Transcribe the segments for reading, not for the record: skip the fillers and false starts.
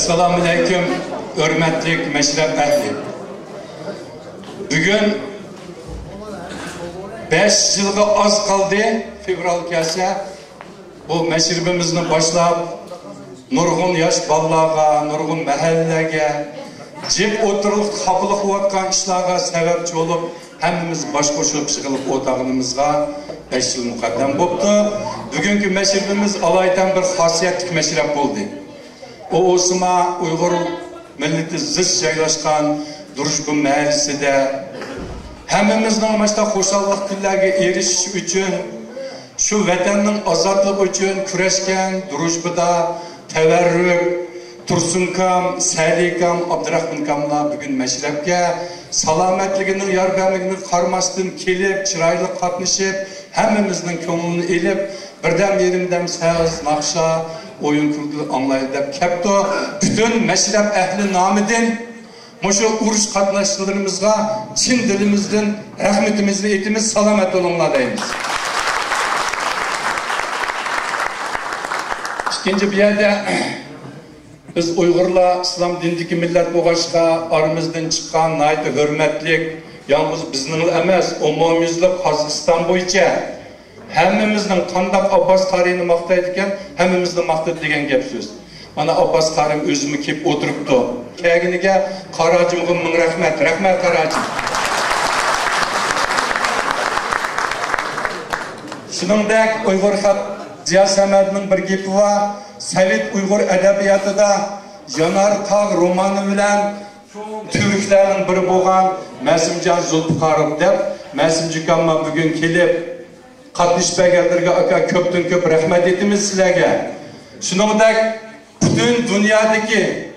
Assalamu alaikum, hürmetli meşrep ehli. Bugün 5 yılga az kaldı, fevral kelse bu meşrebimizni başlap, nurgun yaş ballaga, nurgun mahallege, cep oturulup kapılık vatkan işlaga sebepçi olup, hemimiz baş koşulup çıkılıp otağımızga 5 yıl mukaddem boptu. Bugünkü meşrebimiz alaydan bir hasiyetlik meşrep oldu. O Osma Uygur milleti zıt joylashgan Duruşgun mahallesinde hemimizden başta hoşallık günlerge erişiş üçün, şu vatanın azadlığı üçün küreşken Duruşguda teverrük, Tursunkam, Salikam, Abdurrahman Kamla bugün meşrepke salametligini, yarbenligini karmasdan kelip, çıraylı katmışıp, hemimizden kömülünü elip, birden yerimden saz, nakşa, oyun kurdu anlaydı deb kepto. Bütün meşrep ehli namidin Moşu uruş katnaşçılarımızga Çin dilimizden rahmetimizni etimiz salamet olunla deyimiz. İkinci bir yerde biz Uygurla İslam dindiki millet boğaşka aramızdan çıkan naydı hürmetlik yalnız bizning emas umumyuzluk Qozog'iston bo'yicha hemmimizning qandaq Abbas tarixini maqtaydigan hemmimizni maqtaydi degan gap so'z. Mana Abbas Karim özümü kep oturuptu. Keginiga Qaracimga ming rahmat. Rahmat Qaracim. Shuningdek Uyg'ur xalq Ziya Samadning bir gapi var. Sovet Uyg'ur adabiyotida Yanar tog' romani bilan Türklarning biri bo'lgan Masimjon Zulfiqarov deb Masimjikamma bugun kelib qatnashmaganlarga aka ko'pdan ko'p rahmat etamiz sizlarga. Shuningdek bütün dünyadaki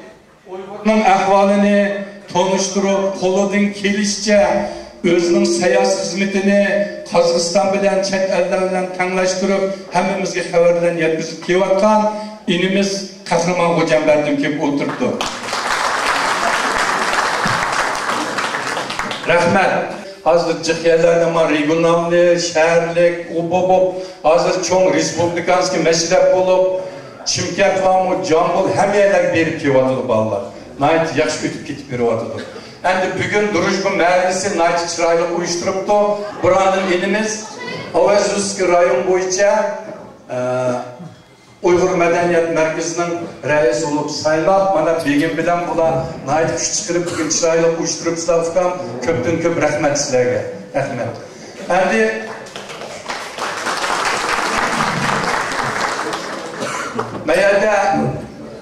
Uygur'un ahvalini tanıştırıp, koludun kelişçe özünün siyasi hizmetini Qozog'iston bilen, chet eller bilen tanlaştırıp, hemimizge haberlerini yetkizip kevatkan inimiz Kahraman Hocamberdim kep oturdu. Rahmet. Hazır cihyelerden var, regionalli, şehirlik, hazır çoğun respublikanski meşrep olup, Chimkent va mu Jambul ham yerlarga berib kelyapti bolalar. Nayt yaxshi o'tib ketib beryapti. Endi bugun Duruşgun mahallesi nayt chiroyli uyushtiribdi. Buranın elimiz Avazuzki rayon bo'yicha Uyg'ur madaniyat markazining raisi bo'lib saylab, mana begim bilan bular nayt kuch chiqarib bugun chiroyli uyushtiribsizlar ukam. Ko'pdan ko'p rahmat sizlarga. Rahmat. Endi Meyerde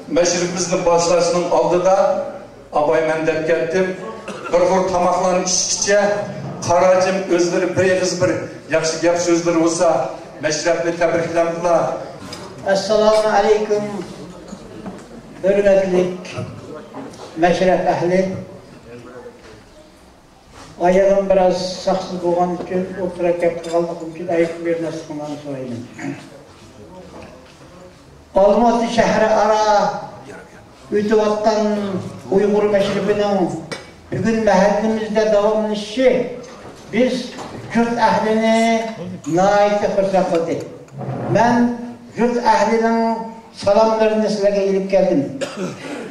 meşribimizin başlaşının aldıda abay men dep kettim. Bir tamaklarını içkiçe Qaracim özleri bir bir yaxshi gap so'zlar bo'lsa meşrepni tabriklamdilar. Assalomu alaykum. Hürmetli meşrep ehli. Ayağım biraz saksız bo'lgan uchun o'tirib qolganligim uchun ayıp bir nasibini so'rayman. Almaty şehri ara ötüvattan Uygur meşribinin bugün mahallemizde davamlışı biz Kürt ahlini naiti fırsat kıldı. Ben Kürt ahlinin salamlarını sizlere gelip geldim.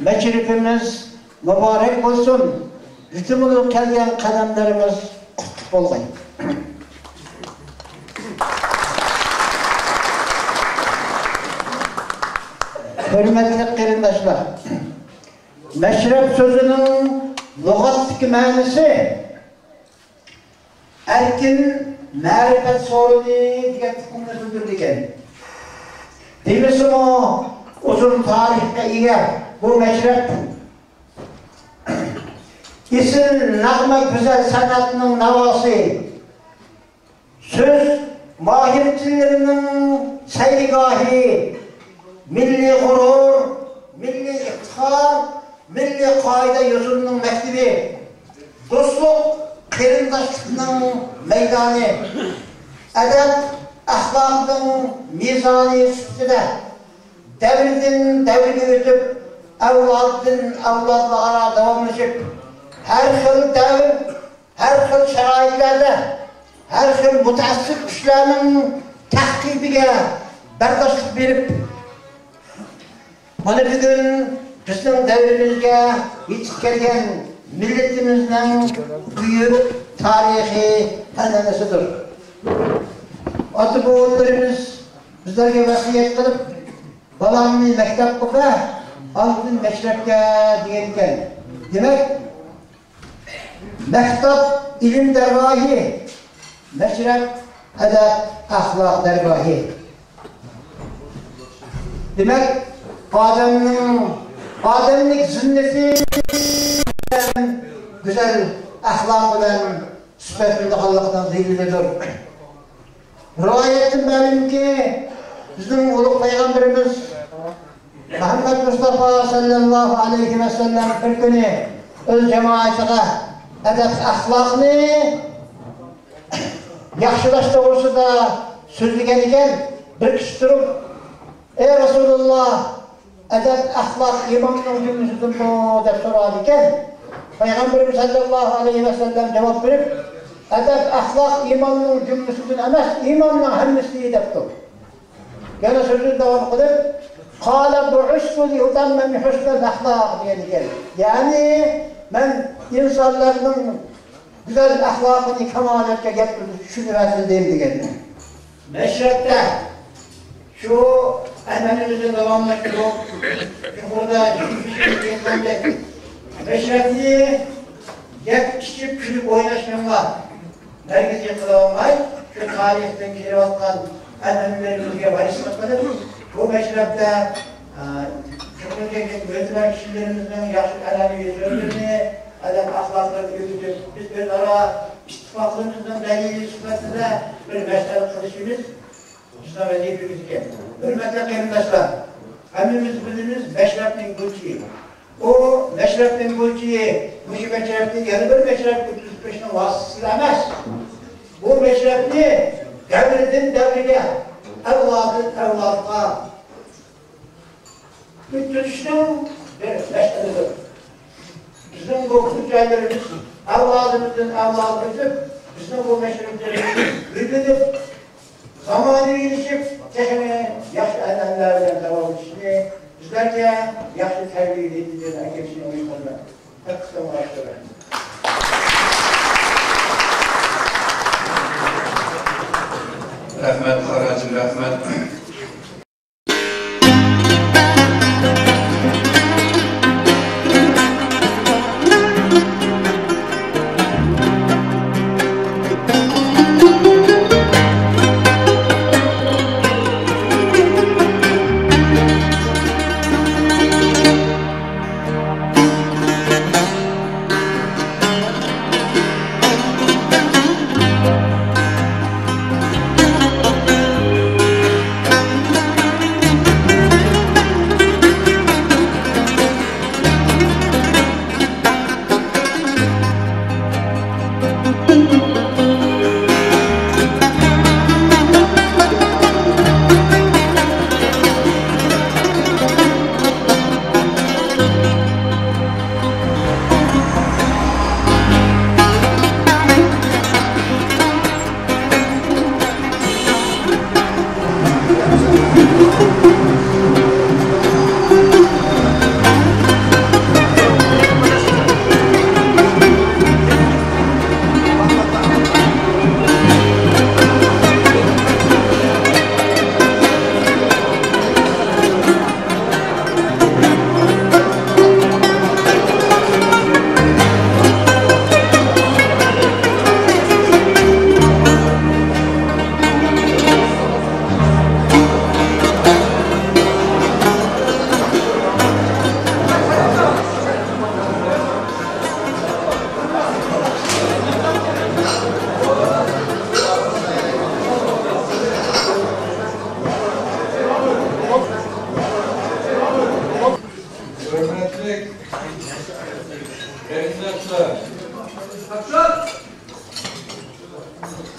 Meşribimiz mübarek olsun. Bütün olup gelgen kademlerimiz kutup olmayın. Hürmetli kırındaşlar, meşrep sözünün lügattaki manisi erkin marifet sorunu diye tıkımını bildirdiken. Demişim o uzun tarihte iyi bu meşrep isim, nağma güzel sanatının navası söz mahircilerinin seyrigahi milli gurur, milli iftihar, milli kaide yosunun mektebi, dostluk, kırındaşlığının meydanı, edep, ahlakının mizanı üstüde, devirden devirge ötüp, evladın evladla ara devamlaşıp, her xil devir, her xil şeraitlerde, her xil mutaassib kişilerinin tahkibiga bardoshlik berib, mana bugun bizning davrimizga yetib kelgan millatimizning buyuk tarixiy an'anasidir. Ota-bobolarimiz bizlarga vasiyat qilib, "Balangni maktabga o'qi, oldin maktabga" degan ekan. Demak, maktab ilm dargohi, maktab adab axloq dargohi. Demak, odamlik zinnati güzel ahlak bilan sifatlilikdan ziylidir. Rivoyatdan ma'lumki, bizning ulug' payg'ambarimiz Muhammad Mustafa sallallohu alayhi va sallam bir kuni o'z jamoatiga adab axloqni yaxshilash to'g'risida so'zlagan ekan. Bir kishi turib, "Ey Rasululloh, adab axloq imonning jumlasidanmi?" deb so'radi ekan. Payg'ambarimiz sallallohu alayhi va sallam javob berib, "Adab axloq imonning jumlasidan emas, imonning hammasi" debdi. Yana so'zni davom qilib, "Qala bu'ustu li utammima husnal axloq" degan ekan. Ya'ni men insonlarning güzel ahlakını kemalatga yetkazib shuni vasildayim degan. Mashrabda şu an'anamizni davomlashtirib, burada mashrabni gap ichib kulib o'ynashga nargiz qila olmay, shu tarixdan kelayotgan an'analarimizga varislik qilib, bu mashrabda o'zlar kishilarimizning yaxshi an'anaviy so'zlarini, adab axloqlarni o'rgatib, biz o'zaro ittifoqligimizning dalili sifatida bir masala qilishimiz bizning vazifamiz ekan. Hurmatli qarindoshlar, hammamiz bilamiz mashrabning gulchi. O mashrabning gulchi, mush mashrabni yana bir mashrabga o'tkazishning vositasi emas. Bu mashrabni davridan davriga, avloddan avlodga o'tkazishning bir masaladir. Bizim bu hüccelerimiz avladımızın avladı edip, bizim bu meşreplerimizi büyütüp, zamanı gelişip, tekine yaşlı edenlerden devam etişini, bizlerce yaşlı terbiye edildiğine geçini uygularlar. Hep kısa uğraştırlar. Rahmet Karacım, rahmet.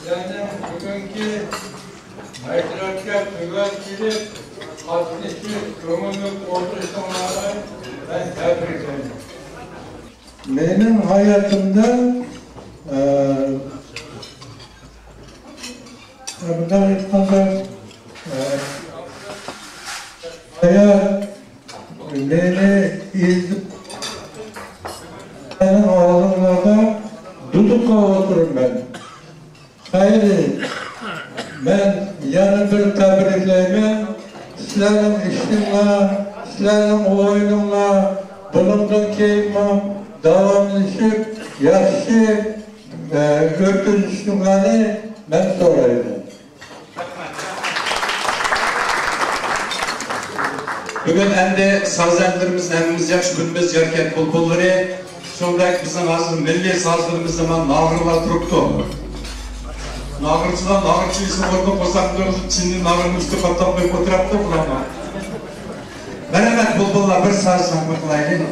Yani bugünkü Meclis'e tüvel gidip hasnesi kömürlük oturuşumlara ben tebrik ederim. Benim hayatımda Abdülhamid Pazar hayat beni Ben yana bir tebrikleyeyim. Sizlerin işinle, sizlerin oyununla, bulunduğun keyifle davamlaşıp, yaxşı ötürüşünleri ben sorayım. Bugün endi sazlarımız emimiz yaş günümüz yerken bulbulları şundak bizim hazır milli sazlarımız zaman nağırlar turuptu. Nağırçıdan nağırçı isim orada kosaklarımız Çinli nağırın üstü katlanmayıp oturaptı bulama. Merhamet bulbullar bir saz zahmetlayın.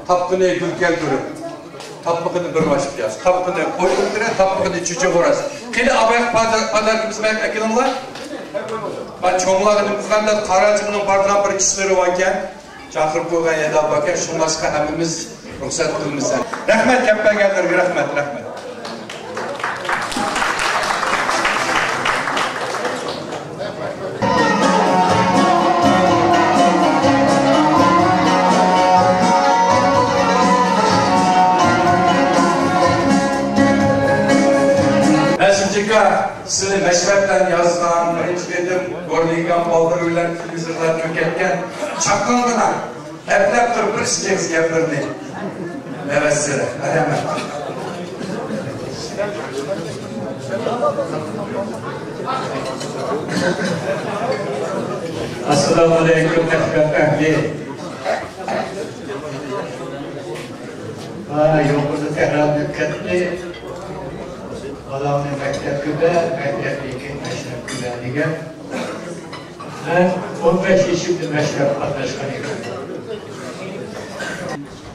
Tapkını gülkel görüp, tapkını bir başıp yaz, tapkını koyduğundure, tapkını çüçe borası. Kili abayak padarkımız mek ekinimler. Ben çoğumlarımızdan da Karacı'nın bardan bir kişileri varken, çakırıp koygan yeda varken, şunlaşka hemimiz ruhsat kılmışlar. Rahmet kempengenler, rahmet. Mutlaka sizi meşrepten yazılan, birinci dedim, Gorligan Baldır Ülen Filizirler tüketken çaklandına eplep bir işkeniz getirini. Evet size, hemen. Assalamu alaikum meşrep ehli. Yolumuzu tekrar dikkatli. Allah'ın mektebinde, mektebdeki meşrep güzelliğe. Ben 15 yaşımda meşrep anlaşkanıyım.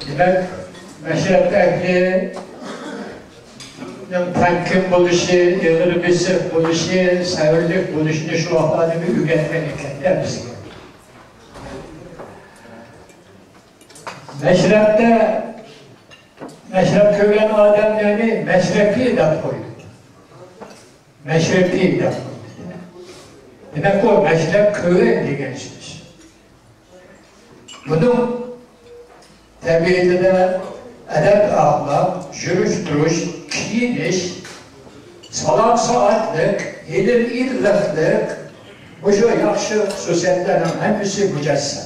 Demek meşrep ehli temkin buluşu, yılır bisif buluşu, sevirlik buluşunu şu ahadimi ügetmelikler bizi. Meşrepte meşrep köylen ademleri meşrepi de koydu. Meşrepi de koydu. Demek o meşrep köyü digençtir. Bunun tabiatı da edep ahlak, jürüş duruş, kiyiniş, salam saatlik, ilim irliflik, bu şu yakşı sözletlerin hepsi mücessem.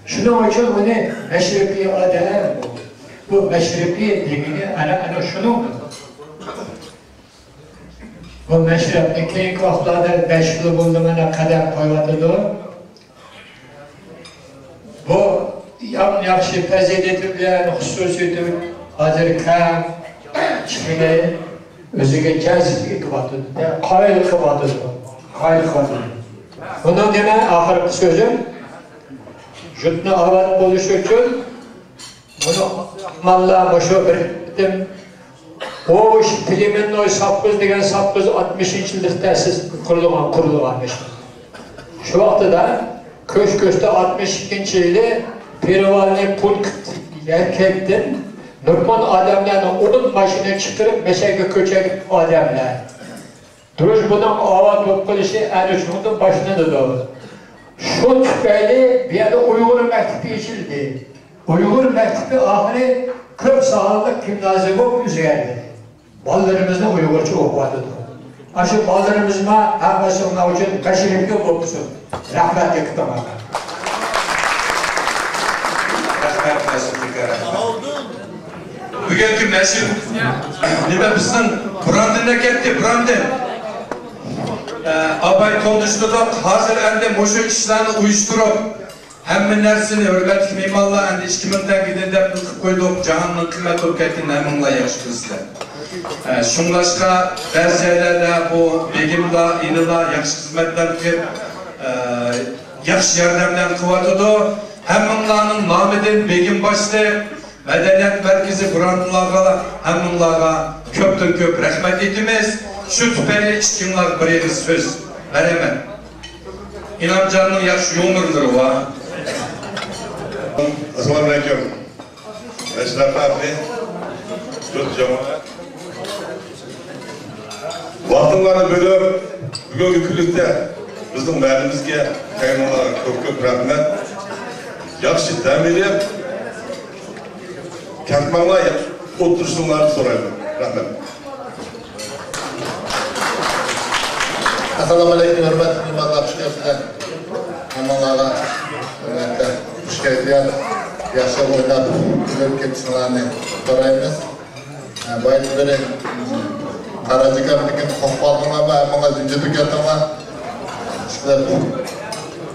Şunun için bunu meşrepi adeler bu meşrepi dediğini ana şunun. Bu meşrepteki kahlarda 5 yıl bulunmana kadar koymadılar. Bu yaxşı fəziləti bilen, xüsusidir, hazırkən kişiyle özüge cəzb kıvatıdır, qayıl kıvatıdır, qayıl kıvatıdır. Bunun demək, ahırkı sözüm, jutnu avad buluş üçün, bunu mallamışı biriktim, o filmin o sapkız degen sapkız 60-cı illikdə siz kurulğanmışdır. Şu vaxtı da Köşköş'te 62. yılı Perivalni Pulk erkektin Nurman adamlarını onun başına çıkarıp meşeke köçek adamlar. Duruş bunun avat okulusu en üçünün başına da doğru. Şu tüfeğli bir yerde Uygur mektebi içildi. Uygur mektebi ahiri 40 saatlik gimnazyumu üzerinde. Ballarımızda Uygurca okumadı. Aşı ballarımızma her başımla ucun kaşırıklı okusun. Rahmetli kıtamalar. Bugünkü meşhur nime bizden Brandin'e gitti, Brandin. Abay konuştular, hazır endi muşu işlerini uyuşturup hem nersini hürmet mimarla endi işkiminden gidinde kılıp koyduk, cahanın kıymet ülketinin heminla yaşkızlar. Şunlaşka derzelerle bu begimla, inila, yakşı hizmetler ki yakşı yardımlar kıvatıdı. Heminlanın namidin begim başlı Medeniyet Merkezi Brandinlarga, heminlarga köptün köp rahmet etimiz. Şu tüpeli içkinler bir söz veremen. İnamcanın yaşı yumurdur o. Assalamu alaikum. Meşrep abi, tut cemaat. Vaxtınları bölüp, bugünkü külükte bizim məhəllimizge kaymalara köp rahmet. Yaxşı təmirləyib, kentmanla otursunlarını sorayım. Rahmet. Assalamu alaikum, hürmetli mimarlar, hoş geldiniz. Mimarlara, hürmetli, hoş geldiniz. Yaşa oynap, gülüp geçsinlerini sorayımız. Bayını böyle Karacıkabı'nın kokbalığına ve bana zincirlik yatağına işler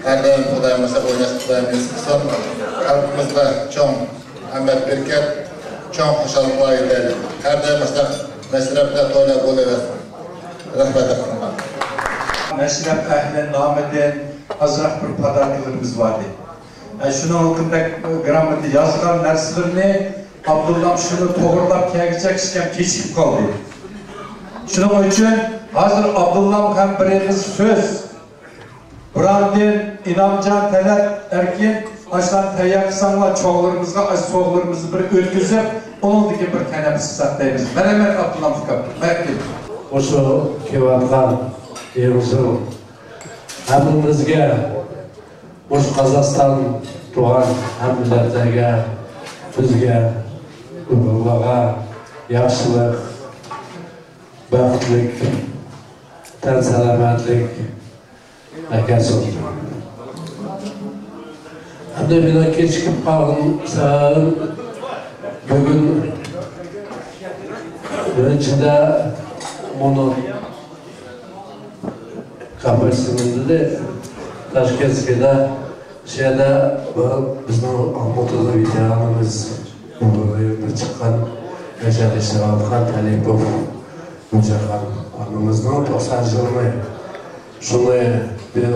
her daim Kudayımızda oynasıp Kudayımız kısan kalbimizde çok Ahmet Birket, çok hoşalıklar gidelim. Her daimizde meşrepler toyla bol versin. Rahmet etsinler. Meşrep ehlinin namidin azrak bir padarkılığımız vardı. Şunun hakkında gramati yazılan derslerini Abdullah şunu doğrulap kegecekken geçip kaldı. Şunun için hazır Abdullah hem birimiz söz Brandin, İnamcan, Teler, Erkin Aşlan teyyaksanla çoğularımızga, aş soğularımızı bir ötküzüp onun diki bir teneffüs sattayız. Mehmet Abdullah Fıkab, Merkin. Oşu kevatkan Yevzu hemimizge oş Kazakistan doğan hemillertege bizge, ulug'larga, yaxshilik, baxtlik, tan salomatlik akasi. Hamda bino kechikib qolsam, bugun birinchida buni kapasitimizda Toshkentda şeyde bizim Almatı'da veteranımız buraya çıkan yaşadı iştirakkan Talipov Mücahkan anımızdan pasajlarını şunu bir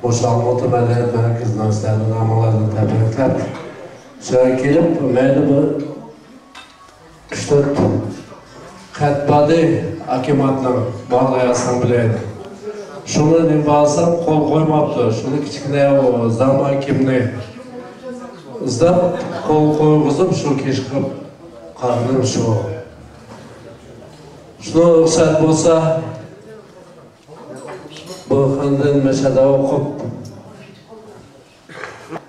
boş Almatı Medeniyet Merkezi'nden istedim amalarını tebrikler. Şöyle gelip meyli bu 3-4 Xatbadi Akimat'ın Bağlay Asambleydi. Şunu ne bağlasam kol koymaptı. Şunu kichkina o zaman kimni izdab kol koyg'izib shu kech qilib qarnim shu. Shuni ruxsat bo'lsa bu xandin mashada o'qib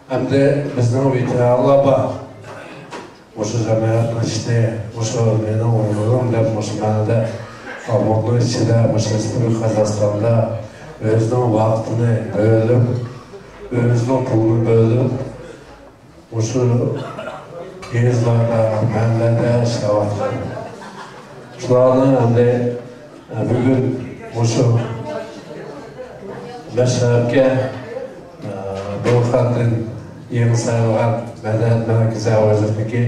hamda bizning veteranlar bor. O'sha jamiyatni ishda o'sha meni o'g'lim deb o'sha manada Almatning ichida o'sha Qozog'istonda özünün vaktini bölüp, özünün pulunu bölüp, şu gezlarda, mənlərdə işləvatlar. Şunlardan hem de bugün şu məşrəbkə bu xatın yeni sayılған Mədəniyyət Mərkəzi Vəzirligi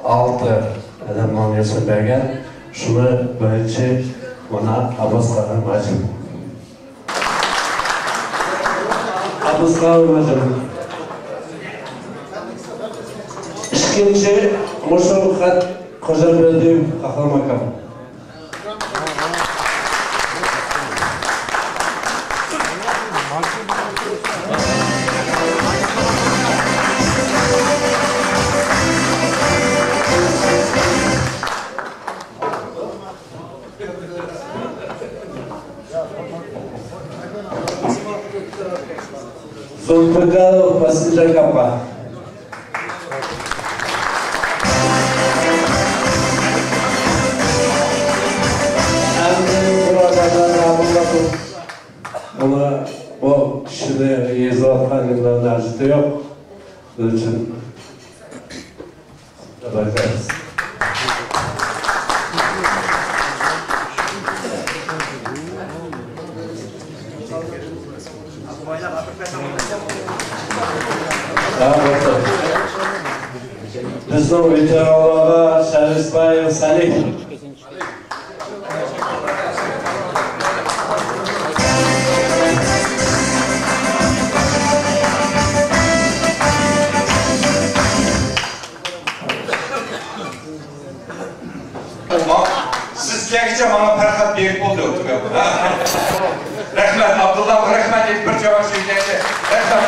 6 adamdan yosun bergen, şunu birinci ona Abbas Qahram Hacım. Abbas Qahram Hacım. İkinci, Mustafa Khat Qo'jaberdiev Qahramakam. Sultanov Passenger Kappa. Ona o kişide yazılan yılların acısı yok. Bunun için bakarız. Bizim veteranlara Şerif Bayev Salih. Siz kelgicha bana Farhat berib bo'ldi. Rahmat, Abdullah rahmat deb bir javob so'zlaydi. Rahmat.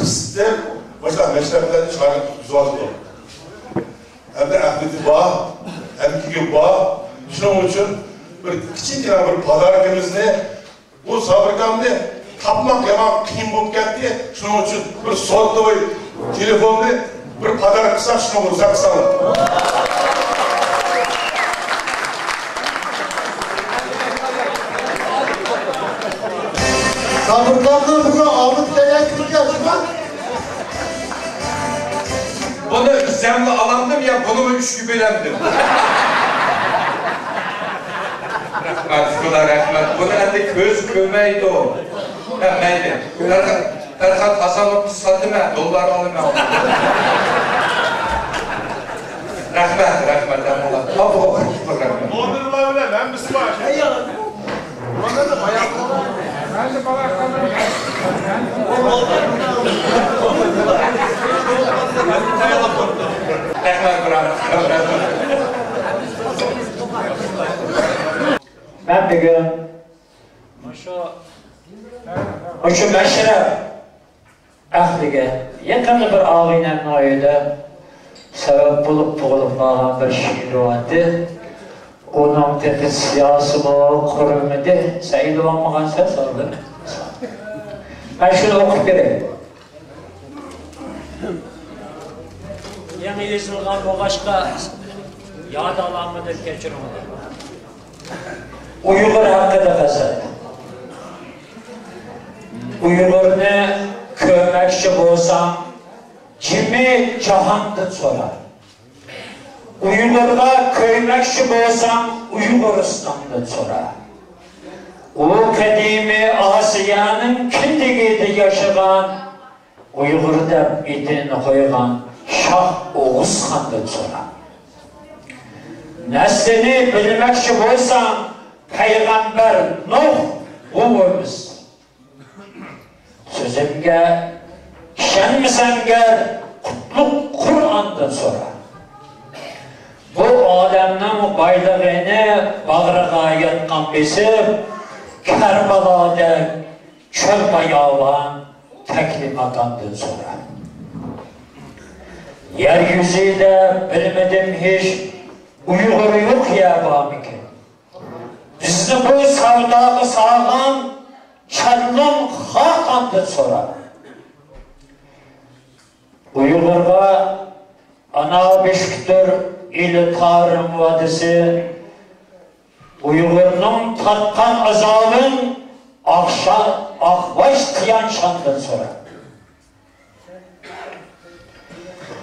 kısıtlayıp başka meşreplerini çıkarıp güzel oldu. Hem de ahmeti bağ, hem ki bağ, şunun için bir küçük bir pazarlığımızı, bu fabrikamda tapmak yaman kıyım bulup geldi. Şunun için bir sodlu telefonda bir pazarlık kısak şunu vursak kısalım. Fabrikamda bugün Ahmet Bey'e yaşıma. Bunu zemli alandım ya, bunu mu üç gübelendim? Rahmet. Bunu endi köz kömeydi o. Meyli. Erkat Hasan'ı sattım ben, dolar alım ben. Rahmet. Abu, rahmet. Dondurma bile, ben misin var? Orada da bayağı kolay. Ben de bayağı kolay. Ben bir gün şu meşrep ahlige yakın bir ağıyla ayda sebep bulup kalan bir şiir vardı. Onun teki siyasi mı, kurumuydu. Sayılı olmayan ses aldı. Ben şunu okup vereyim. Yeni yazılgan bu başka yad alanmıdır, geçirmelidir. Uygur hakkında gazet. Uygur'unu kömekçi bolsam, kimi cahandı sorar. Uygur'da köymekçi bolsam, Uyguristan'dı sorar. O kadimi Asiyanın kindigiydi yaşagan, Uygur'da idini koygan Şah Oğuz Han'dı sorar. Neslini bilmekçi bolsam, Peygamber Nuh oğlumuz. Sözümge, şenmisenge kutluk Kur'an'dan sonra. Bu alemnin baylığını bağrığa yatkan bizim Kerbala'da çöl bayağılan teklimatandan sonra. Yeryüzüyle bilmedim hiç Uygur yok ya bamike. Bizni bu sevdağı sağlam Çellon Hakan'dan sonra. Uygur'a ana beşiktir ili Tarım Vadisi, Uygur'un tatkan azabın akbaş tiyanşandan sonra.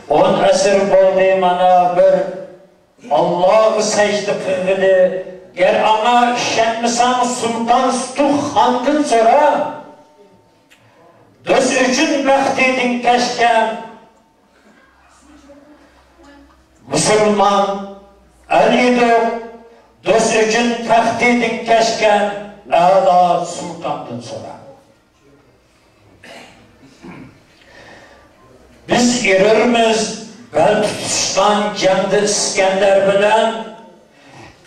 10 esir bolduğum ana bir Allah'ı secde kılgıdı. Ger ana işenmisan Sultan Stuh Han'dan sonra düz üçün bəxtidin keşke Müslüman Ali'dir düz üçün bəxtidin keşke A'la Sultan'dan sonra. Biz irimiz bel tutuştan Cem'de İskender bilen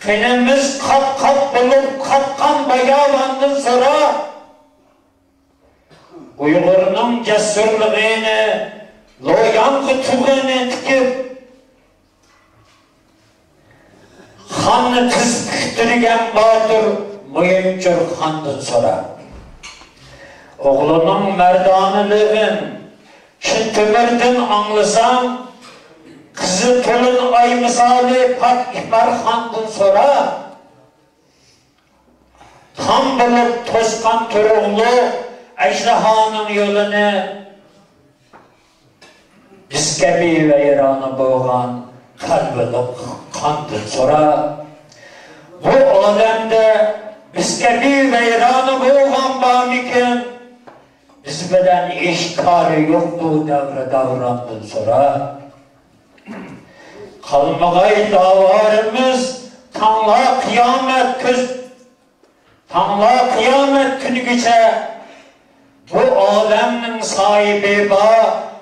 Kendimiz kat bulup katkan bayağılandan sonra Uygur'un cesurluğunu loyan kutuğunu tikip Han'ı tızkıktırgen Batur Muyuncur Han'dan sonra oğlunun merdanılığın Şintimir'den anlasam Kızı Tolun ay misali Pak İhbar Han'dan sonra tam bulup tozkan turuğlu ejderhanın yolunu bizge ve İran'a boğan kalbılık kandan sonra bu alemde bizge ve İran'a boğan bamiken biz bilen işkari yoktu devre davrandan sonra kalmagay davarımız Tanla kıyamet günü geçe bu alemin sahibi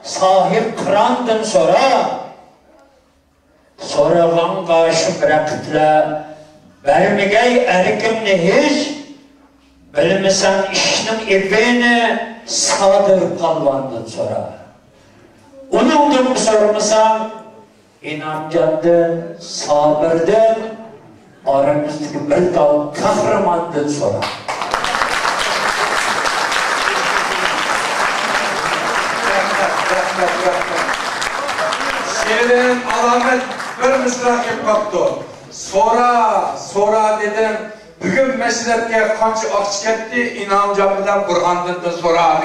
sahip kırandan sonra sorulan karşı bırakıtla vermegay erkimni hiç bilmesen işinin evini Sadır Palvan'dan sonra. Onundan sormasan, İnamcan'dan, Sabır'dan, aramızdaki bir dal kahramandan sonra. Şiirin alamet bir mısrak yapıptı. Sonra dedim, bugün meşrepke kaç akçı ketdi, İnamcan bilen Burhan'dan da sonra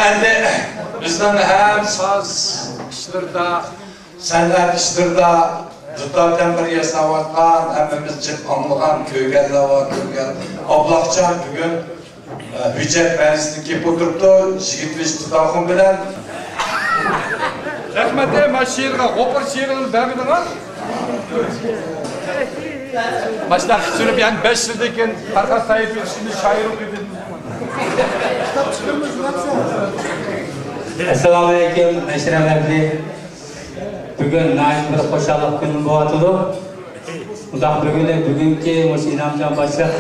Endi bizden hem saz iştirda, senler iştirda, Dutardan bir yasavatkan, hemimiz cip anlıgan köygeller var, köygeller. Ablakcan bugün hüccet meclisini kep oturuptu, Jigitviç Tutakun bilen. Rahmet ma şiirga, gopur şiirini bermedin ha? Başta sürüp yani 5 yıldayken Farkat Tayyip şimdi şair okuyordun. Assalamu alaikum, meşreflerdi. Bugün naim bir hoşallık günüm boğatılı. Bugünkü İnamcan başlık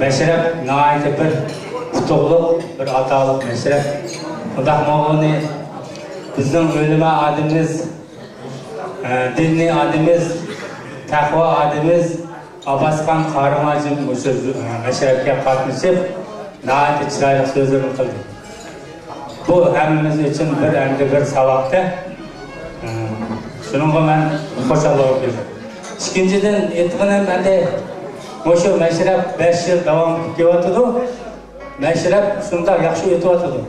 meşref naim bir kutukluk, bir atalık meşref. Mağını bizim ölüme adımız, dinli adımız, takva adımız, Abbaskan Kahramacım meşrefke katmışıp naim çıraylık sözlerini kıldı. Bu hemimiz için bir savaktı. Şununla ben hoşallık okuyorum. İkinciden etkilen ben de şu meşrep 5 yıl devam ediyordu. Meşrep şunda yaxşı ötüyordu.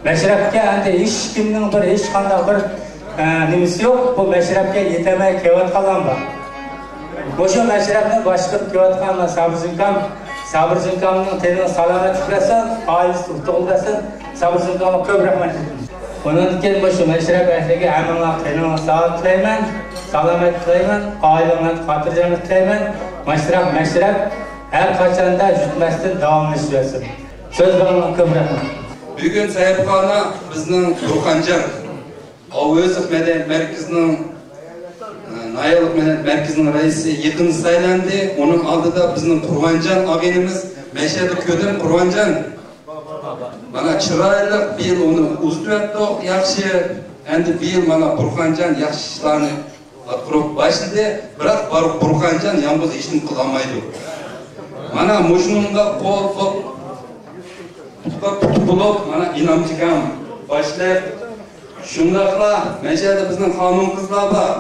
Meşrepke ende hiç kimden hiç kanday bir nimesi yok. Bu meşrepke yetemey kevat kalan var. Şu meşrepni başkırıp kevat kalan Sabır Zünkam'ın tenini salamet kılasın, aiz tutuğul kılasın, Sabır Zünkam'a köp rahmet edin. Onun için bu meşrep ehliga hammalar tenini sağlık tilayman, salamet tilayman, ailemet hatırcanlık tilayman. Meşrep her kaçanda jutmasdan davamlaşıyorsun. Söz bana köp rahmet. Bugün sahipkana bizning Burxanjan Avözov Medeniyet Merkezi'nin Nayalık Medeniyet Merkezi'nin reisi yakın saylandı. Onun aldıda bizim Kurvancan ağenimiz Meşhedi köyden Kurvancan. Bana çıraylık bir yıl onu uzdu ettik, yaxşı. Endi bir yıl bana Burxanjan yaxşı işlerini atırıp başladı. Bırak Burxanjan yalnız işini kılamaydı. Bana muşnumda kol bulup bana inamcıkam başlayıp şundakla Meşhedi bizim kanun kızlar var.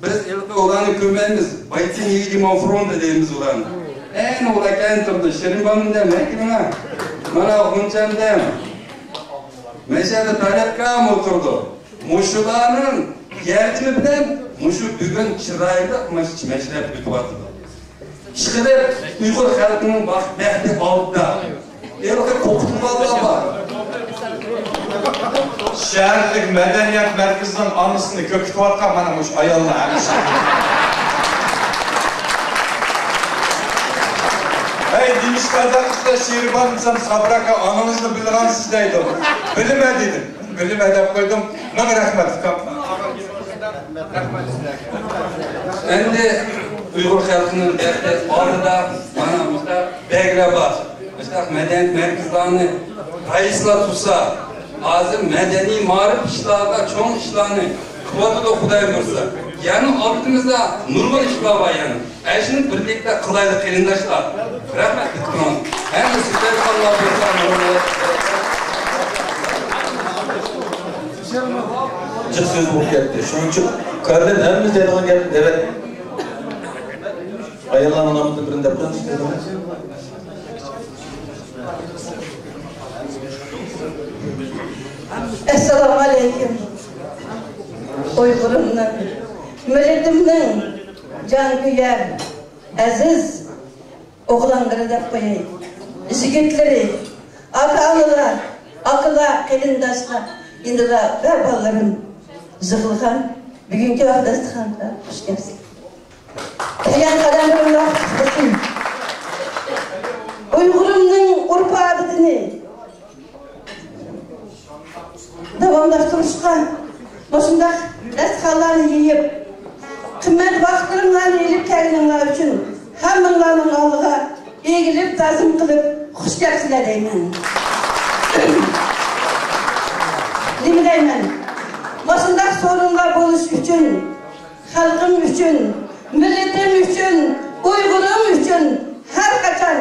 Biz ilk olanı kömeyimiz, baytin yiğidim o fronta deyimiz olanı. En olaken turdu, Şirinban'ın dem, hekimine. Bana Hunçan dem. Meşhedi taletkam oturdu. Muşularının yertimi bilen, muşu bugün çıraylık meşrep kütüvatıdı. Çıkırıp, Uygur halkının bahti altta. İlk kokutmalar var. Şehirlik Medeniyet Merkezi'nin anısını kökütü atkan bana muş ayalına emiş. Hey demiş Kazakistan Şehriban insan Sabraka anınızı bildiğin sizdeydim. Bilim edip koydum. Bana rahmet. Endi Uygur halkının derdi orada bana muhtar belge var. İşte Medeniyet Merkezi'ni reisler tutsa, azı medeni marif işlerinde çoğun işlerini kıvatı da Kuday görse. Yani altımızda nurgun işler var yani. Eşinin birlikte kılaylı kıyındaşlar. Rahmet bitkiman. Hem de sizler Allah bir Çık söz bu geldi. Şunun için kardeşim hemimiz dediğin geldi. Evet. Ayılan anamızın birinde buradan çıkıyor. Esselamu Aleyküm. Uygurumdan, milletimden can güyer, aziz oğlanları da koyayım. Zikirtleri, akalılar, akıla kelindaşlar, indiler verbalların zıkılgan, bugünkü vaktastıkanda hoş gelsin. Diyen kademlerine bakın. Uygurumdan urpa adetini davamlaştırışkan, boşunda rastkallarını yiyip, kımmet vaxtlarından elip kelginler için egilip, tazım kılıp, hoş geldinler deymen. Nemi deymen? Başındak sorunlar buluş üçün, halkım üçün, milletim üçün, Uygurum üçün her kaçan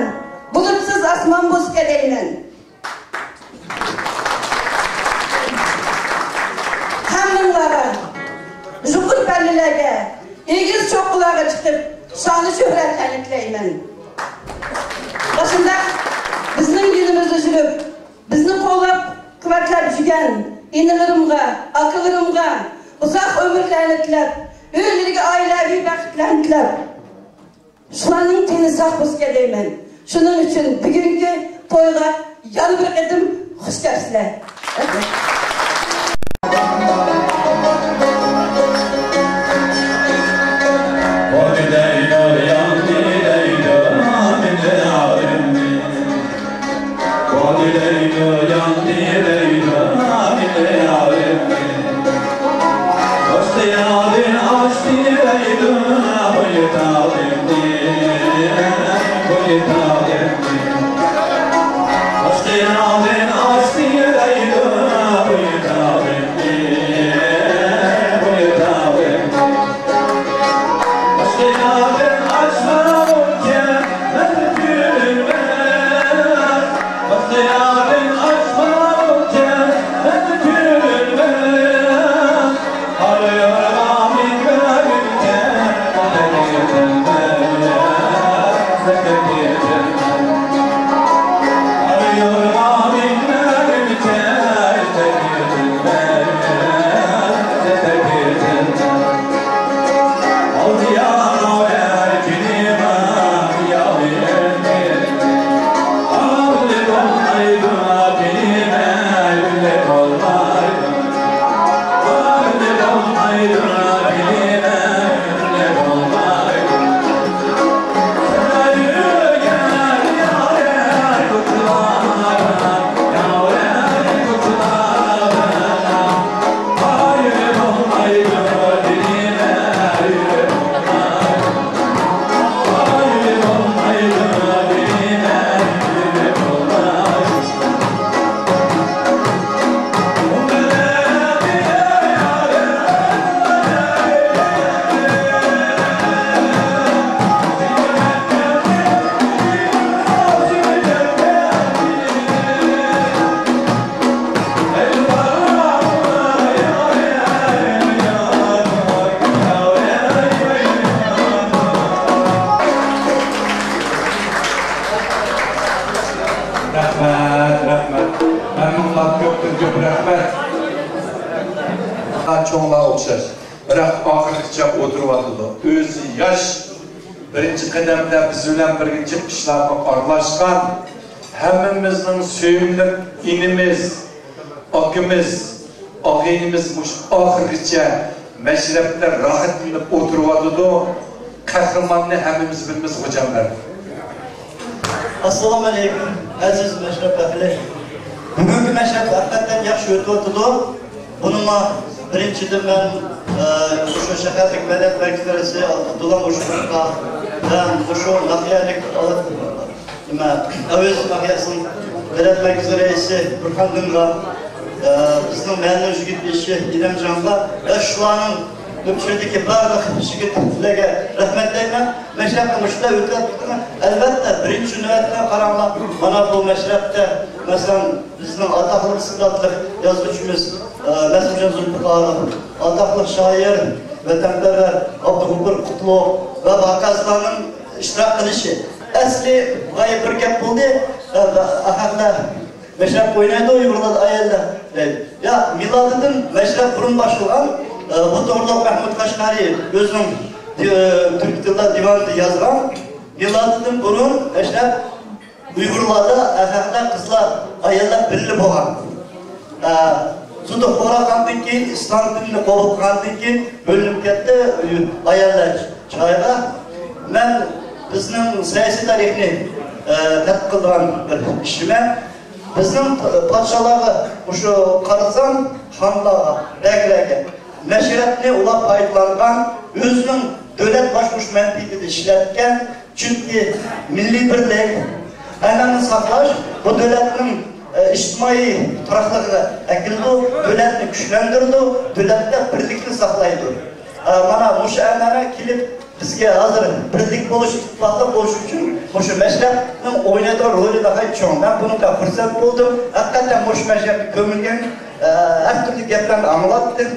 bulutsuz asman buz kedeymen. Hamdınlara, jukut bellilerge, ilgiz çokkulara çıkıp şanlı şöhretlenlikleymen. Başında bizning günümüzü sürüp, bizni kollab, kuvvetlab jügen, inilerimga, akıllarımga, uzak ömürlerini tilep, öylülge ailevi bakitlerini tilep, şularning teni saq bizga deyman. Shuning uchun bugungi to'yga yana bir qatim xush kelibsizlar. Çoğunluğa okşar. Bırak ahirlikçe oturuvatıdı. Özü yaş. Birinci kademde biz bilen birinci işlerine arlaşkan hemmimizin söyümlük inimiz, akimiz, ağaynimiz ahirlikçe meşrepler rahat bilip oturuvatıdı. Kahramanını hemmimiz bilmez hocamlar. Assalamu alaikum aziz meşrep ahli. Bugünkü meşrep hakikaten yaxşı ötüvatıdı. Bununla birinchidan men o'sha shaharlik madaniyat markazlari Abdullah Qo'shqo'yevga va o'sha nahiyalik nima Avez nahiyasining madaniyat markazi raisi Burxondinga bizning ma'lum yigitlar Inomjonga va shularning ko'pchilikdagi barliq yigitlarga rahmat deyman. Mashrabni mushta o'tkazibdi. Albatta birinchi navbatda qaranglar, mana bu mashrabda masalan bizning atoqli istiqlollik yozuvchimiz Mesutcan Zulfiqarov, adaqlı şair, vatanperver Abdülgafur Qutlug ve bakazlarının iştirak qilishi. Asli g'oyib bir gap bo'ldi. Ahadlar mashrab o'ynaydi, Uyg'urlar ayollar. Ya milodidan mashrab burun boshlangan. Bu to'g'rida Mahmud Qashqariy o'zining Türk tilida divanida yozgan. Milodidan burun mashrab Uyg'urlarda ahadlar qizlar, ayollar birli bo'lgan. Suda qo'raqandan keyin islom dinini qabul qilgandan keyin bo'linib ketdi ayollar joyiga. Men bizning siyosiy tarixni tadqiq qilgan bir ishim. Bizning podsholarga o'sha Qarzon xonlarga, baglarga nashriyatni ular foydalangan, o'zining davlat boshqarish manfaatida ishlatgan Çünkü milli birlik, ananı saklaş, bu devletin ictimai turaklığına ekildi, devletini güçlendirdi, devlette birlikini saklaydı. Bana bu anana kilip bizge hazır birlik buluş, ittifaklı buluş için bu meşrepnin oynadığı rolü daha çok. Ben bunu da fırsat buldum. Hakikaten bu meşrepi gömülgen her türlü geplerini anlattım.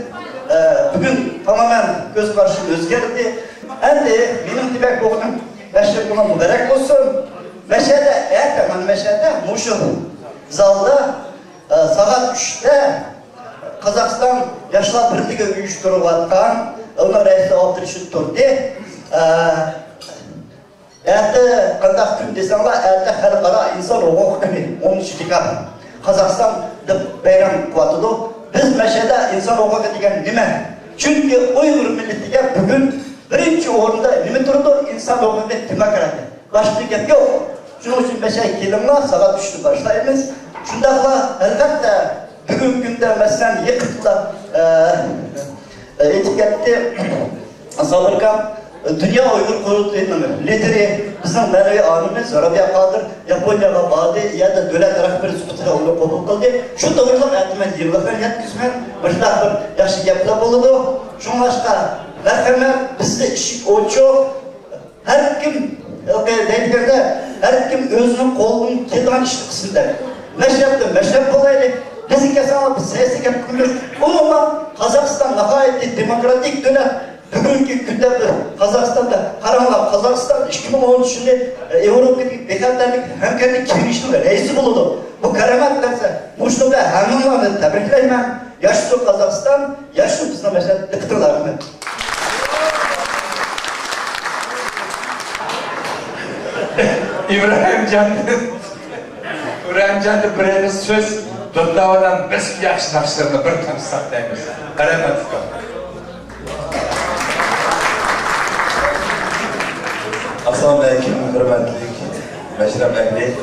Bugün tamamen göz karşım özgerdi. Endi benim demek oğlum meşrep buna mübarek olsun. Meşede, ertemen meşede muşu zalda saat 3'te Kazakistan Yaşlar Birliği uyuşturup atkan, ona reisi Abdülşit turdu. Erte kandak gün desenler, erte halkara insan hukuk günü, 13 Dekabr. Kazakistan bayram kuatıdı. Biz meşede insan hukuku degen nime? Çünkü Uygur milletiga bugün birinci orunda nime durdu? İnsan hukuku demokrati. Başka gap yok. Şunun için meşe kelimler saat 3'te başlayımız. Şundakla elbette bugün günde mesela yıkıtla etikette salırken Dünya Uygur Kurultayı'nın lideri bizim manevi alimiz Rabia Kadir Japonya'ya bağlı ya da devlet rehberi sütüne onu kabul kıldı. Şu doğruluk etmez yıllıklar yetkismen başka bir yaşı yapıla bulundu. Şunun başka merhamet bizde işik oçu her kim her kim özünün kolunun kedan işi kısımda. Meşrep olaydı. Bizim kesinlikle bir siyasi yapıyoruz. Onunla Kazakistan gayet demokratik dönem. Bugünkü günde Kazakistan'da karanlık Kazakistan 2013'ünde Avrupa'daki bekarlarlık hemkarlık kirişliğinde reisi bulundu. Bu karamat derse bu şunda hanımlarını tebrikleyim. Yaşlı Kazakistan, yaşlı bizden mesela ıktılarını. İbrahim Can'da birinci söz Döndavadan biz yaxşı nakşlarını bir tanışsaqlaymiz. Karamat fikir. Assalamu alaikum, hürmetli meşrep ehli.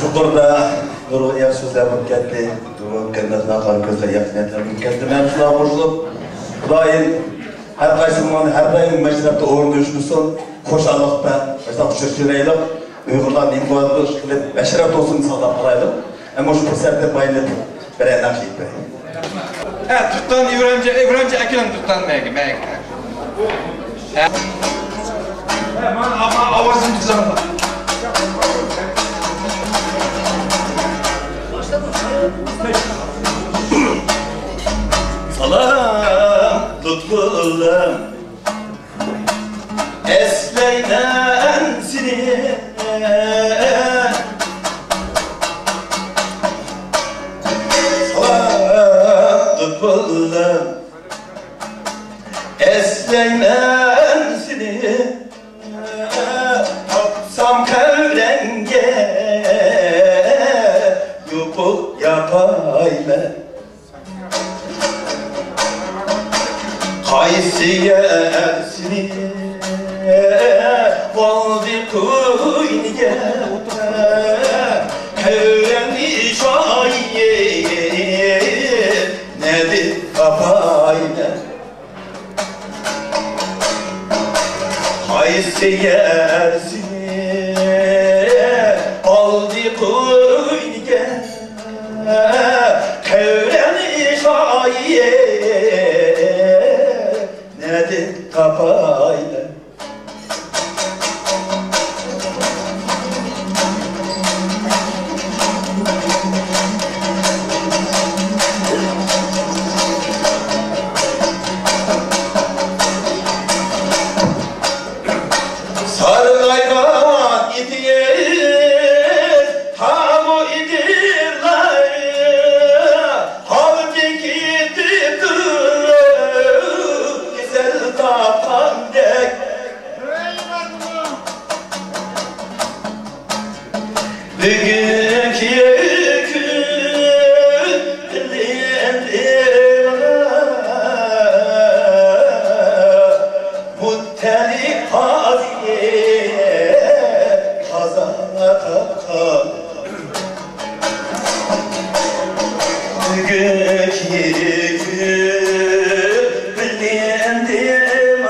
Şukurda nurgun yak sözler mümkünti. Nurgun kendisine akar közler yakıniyetler mümkünti. Ben şuna vurulup, Kudayın her kaysımın her daim meşrepte uğurlu düşmüşsün. Koşarlıkta, mesela kuşuşturaylık, Uygurlar neyim koyalım, meşrepte olsun sağlam kalaylık. Ama şu fırsatı payını veren nakşiyip bey. Evet, tuttan İbrahimce ekilin tuttan meygi. Ama avazım güzel. Salam tutkullum Esleyden seni Salam tutkullum Esleyden seni Tapsam kevrenge Yupuk yapayım Kaysiyesini Valdi kuyniye Kevreni şahiye Nedir kapayne Kaysiyesini Valdi kuyniye Kevreni şahiye Nedir kapayla Sarılaydan idiyiz Hamu idirler Havcık ididir Güzel tapandek Bugünkü yükün Dilendir Muttelik haziye Kazana kalkan Bugünkü yükün Bilendim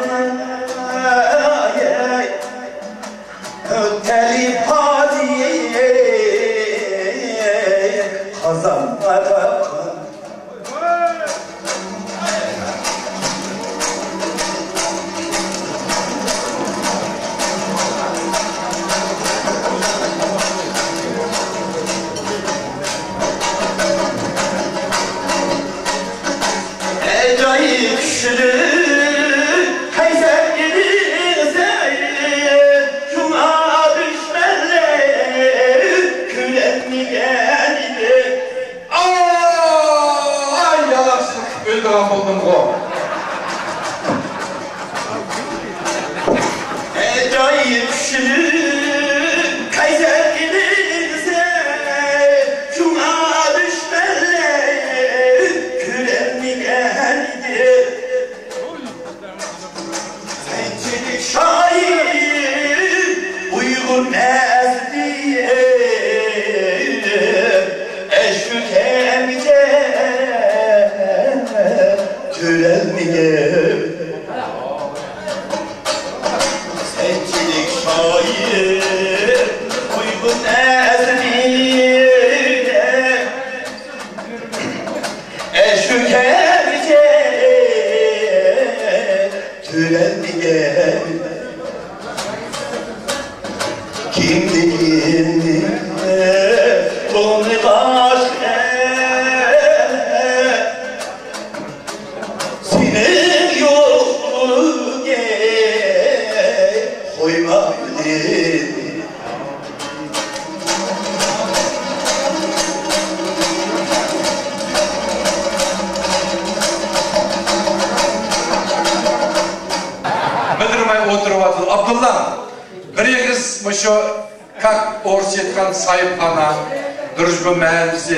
Duruşma mahallesi,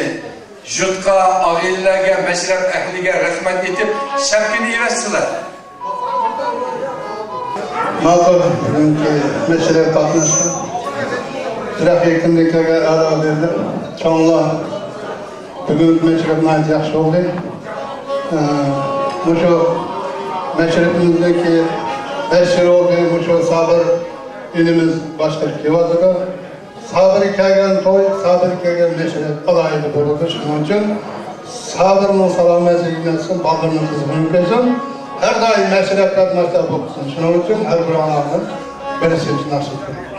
Jutqa, ağillərə, məşrəf əhliyə rəhmət edib, şərkini evətsizlər. Makul, məşrəf qatnışdı. Sıraq yakınlıklara ara verdi. Çoğunluğa bugün məşrəf nəhayət yaxşı oldu. Bu şu məşrəfimizdeki 5 yıl oldu, bu şu sabır ilimiz başlayıp kevadıda. Sabır hikayen toy, sabır hikayen meşret alaydı burada. Şunun için sabırının salametliğinden olsun, ballarının kızgınlık olsun. Her daim meşret katmakta bulunsun. Şunun için her bir anlamda birisi için nasıl ediyor.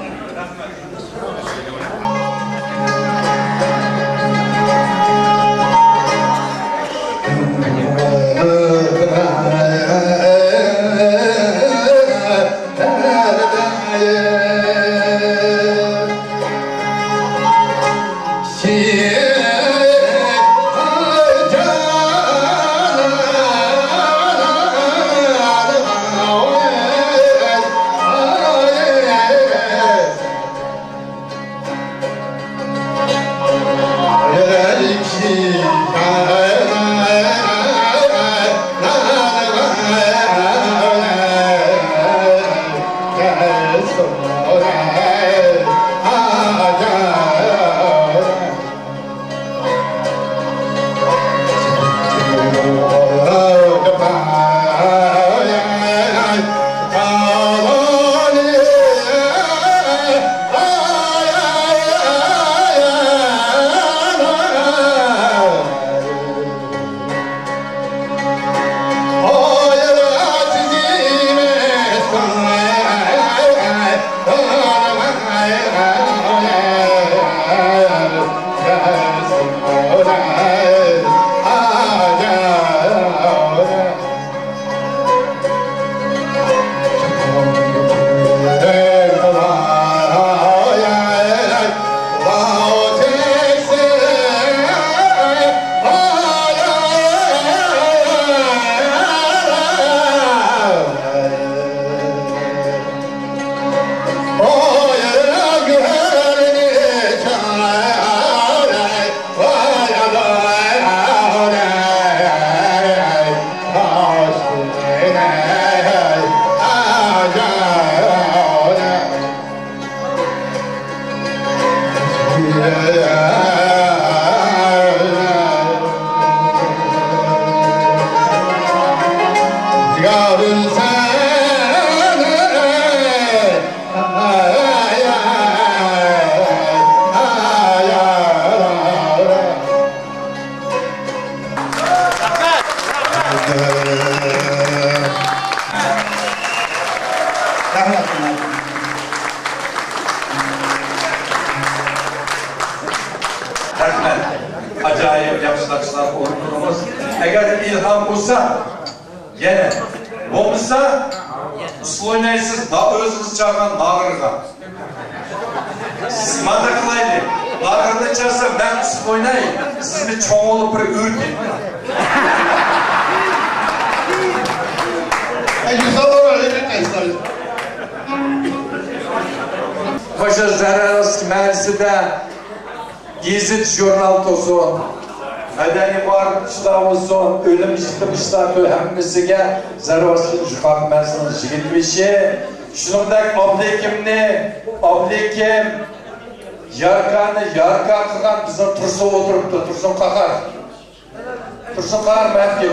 sizlar o'rnimiz. Agar ilhom bo'lsa, yana bo'lmasa, usul o'ynaysiz, o'zingiz chaqan nag'irga. Siz mana qilayli. Nag'irda chaqsa, men usul o'ynay, sizni cho'ng olib bir o'rtayman. Hoşa Zararovskiy meclisinde Gizit jurnal olsun, medeni var işler olsun, ölüm işler hemmesiga Zararovskiy jurnal meclisinin jigitmişi, şunundak Ablekim, Yarka kılgan bizim Tursun oturuptu, Tursun Kakar mehkim.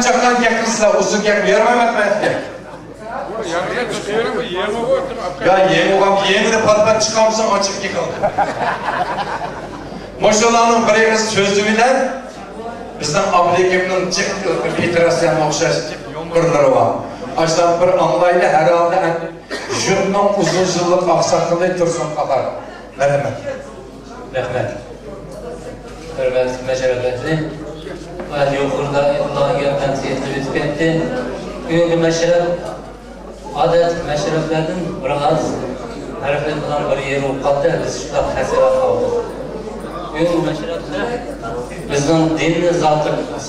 Çapkan yakınsızlar, uzun yakın, yaramamak mehkim. Ya yeni de patlat çıkamızın açıp yıkıldı. Moşalanın bir sözü bilen, bizden Abdülkem'nin Petrasyan okşaş yomurları var. Açtan bir anlayla herhalde jürnün uzun yıllık aksaklığı Tursun Kakar. Merhamet. Rahmet. Hürmetli meşerefetli. Ve yukarıda Allah'ın temsiliyeti bitmetti. Bugünkü meşeref, adet meşereflerden biraz harflerinden bir yeri uqatdı, biz şurada hasirat aldık. Bugünkü meşerefte bizden dinli zatlarımız,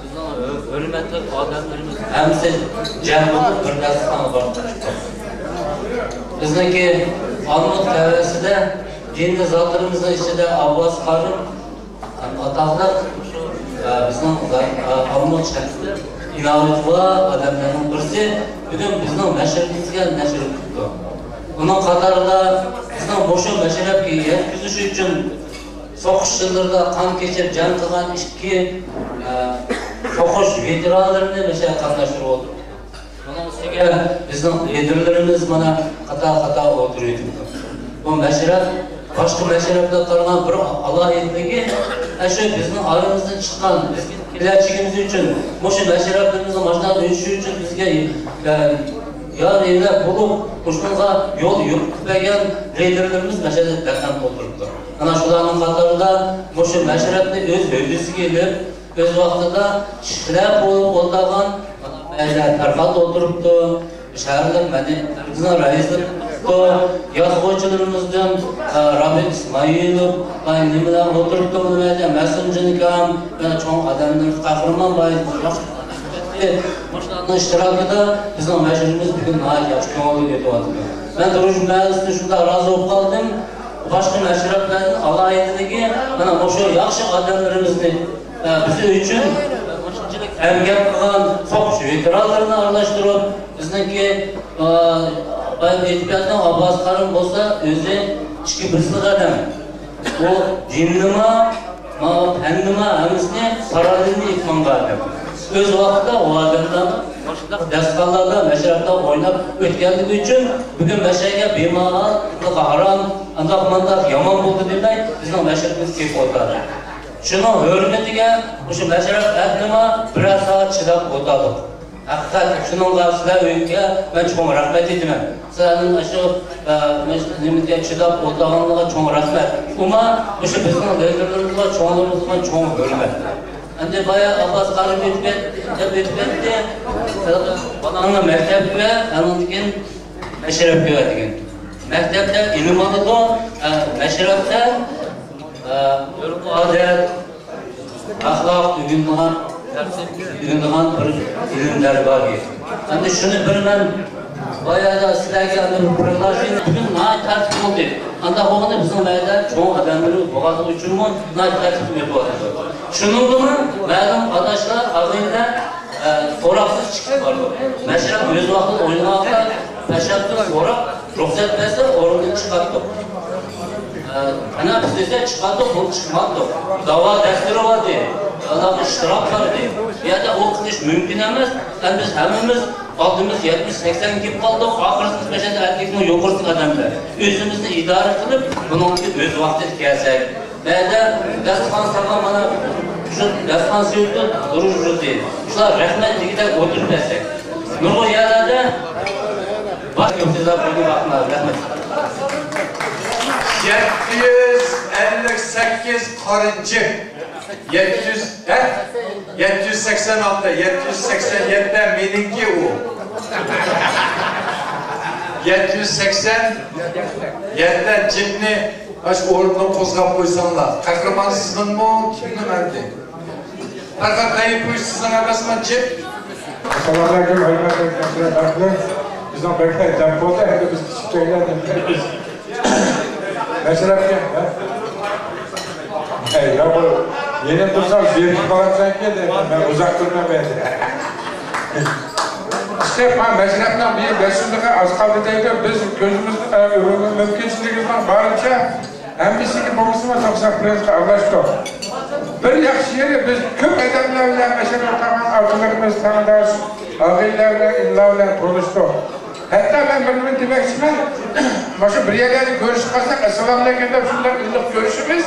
bizden hürmetli adamlarımız, hemsi cemini bir dastana başladık. Bizdeki Anlık tevesside dinli zatlarımızın içinde Abbas Karım, ataqlar bizning Almon shahrida inovatva odamlarning birisi bugun bizning nashrimizga nashr qildi. Uning qatorida bizning bo'sha mashrabga yetkazish uchun so'qishlarda qon kechib jang qilgan ikki so'qish veteranlarini mashrab qatnashtirib oldi. Buning ustiga bizning liderlarimiz mana qator o'tirdi. Bu mashrab başka meşrepte kalan bir alayetliği, şu bizim aramızdan çıkan, bizim kilerçikimiz için, bu şu meşreplerimizin başına dönüşü için bizge yarın evler bulup, kuşkunga yol yürütmeyen liderlerimiz meşreplerden oturuptu. Ana şuların katarında bu şu meşrepte öz övgüsü gelip, öz vaktinde şiklep olup oldağın Ferhat oturuptu, şehirlik medeniyetimizin reisleri yazgıçlarımızdan Rabbi İsmailov, nimeler oturup da Mesumcunikam, çoğun adamların kahraman bayız, başlarının iştirakında bizim meşrimiz bugün nahit yaşkın oluyor ediyordu. Ben duruş meclisinde şurada razı olup kaldım. Başka meşreplerin alayetliği, bana boşu yakşı adamlarımızı bizi için emgek kılan soğuş veteranlarını araştırıp, bizdeki ben etkilerden Abbas Karım olsa özü içki birislik adam. O dinlime, pendime, hemizne sararını yıkmanga adam. Öz vakitte o adamdan deskallarda, meşrepte oynap ötkenlik için bugün meşreye bimahal, haram, andak yaman buldu demey, bizim meşrepimiz keyif oldu. Şunun hürmetine, şu meşrep ehlime biraz saat çıdak otadık. Hakikat şunun karşısında öyküye ben çok rahmet ediyorum. Senin şu nimete çıdap oldağınlığa çok rahmet. Ama şu bizim liderlerimizle çoğunluğumuzla çok hürmet. Şimdi bayağı Abbas Karım etmetti. Bana mektepte, anlatıken meşrepte öğretken. Mektepte ilim alıdı, meşrepte örgü adet, ahlak, düğünler, Düğünüğün bir ilimler var ki. Şimdi şunu bilmem, bayağı da sizlerge pırlar şeyini bugün nahi tertip oldu. Anda oğunu bizim meyde çoğun adamları boğazı uçurma nahi tertip yapıyor. Şunun bunu meydan adaşlar ağzıyla soraksız çıkıp vardı. Mesela yüz vakit oynamakta peşattır sorak, ruhsat verse orunu çıkarttı. Ana bizde çıkarttı, bunu çıkmadı. Dava defteri vardı. Adam iştirak vardı. Ya da o kılış mümkün emez. Yani biz hemimiz aldığımız 70-80 gibi kaldık. Akırsız meşede erkekini yokursun adamlar. Özümüzü idare kılıp bunun gibi öz vakti gelsek. Bende Destan Salam bana şu Destan Sıyırtı durucu değil. Şular rahmetlikten oturup desek. Nurlu yerlerde bak yok sizler bugün bakınlar rahmet. 758 karıncı, 786, 787 meninki o. 787 cipni aş orundan kozgap koysanlar. Kahraman sizden mi? Kimden verdi? Farkat kayıp bu iş sizden arkasından cip. Selamünaleyküm, hürmetli misafirler. Bizden bekleyin, tempoda hem de biz küçük şeyler biz. Mesela ki, ya bu yeni dursam bir falan sanki de ben uzak durma ben. İşte ben meşrepten bir beşinliğe az kaldı deyken biz gözümüz mümkünçülüğümüzden barınca hem bir siki babasına topsak prezide anlaştık. Bir yaxşı yeri biz köp edemlerle meşrep tamam avcılarımız tanıdığız, ağıylarla, illerle konuştuk. Hatta ben benim demek için başka bir yerlerle görüşüp kalsak, Esselamu Aleyküm de şunlar illik görüşümüz,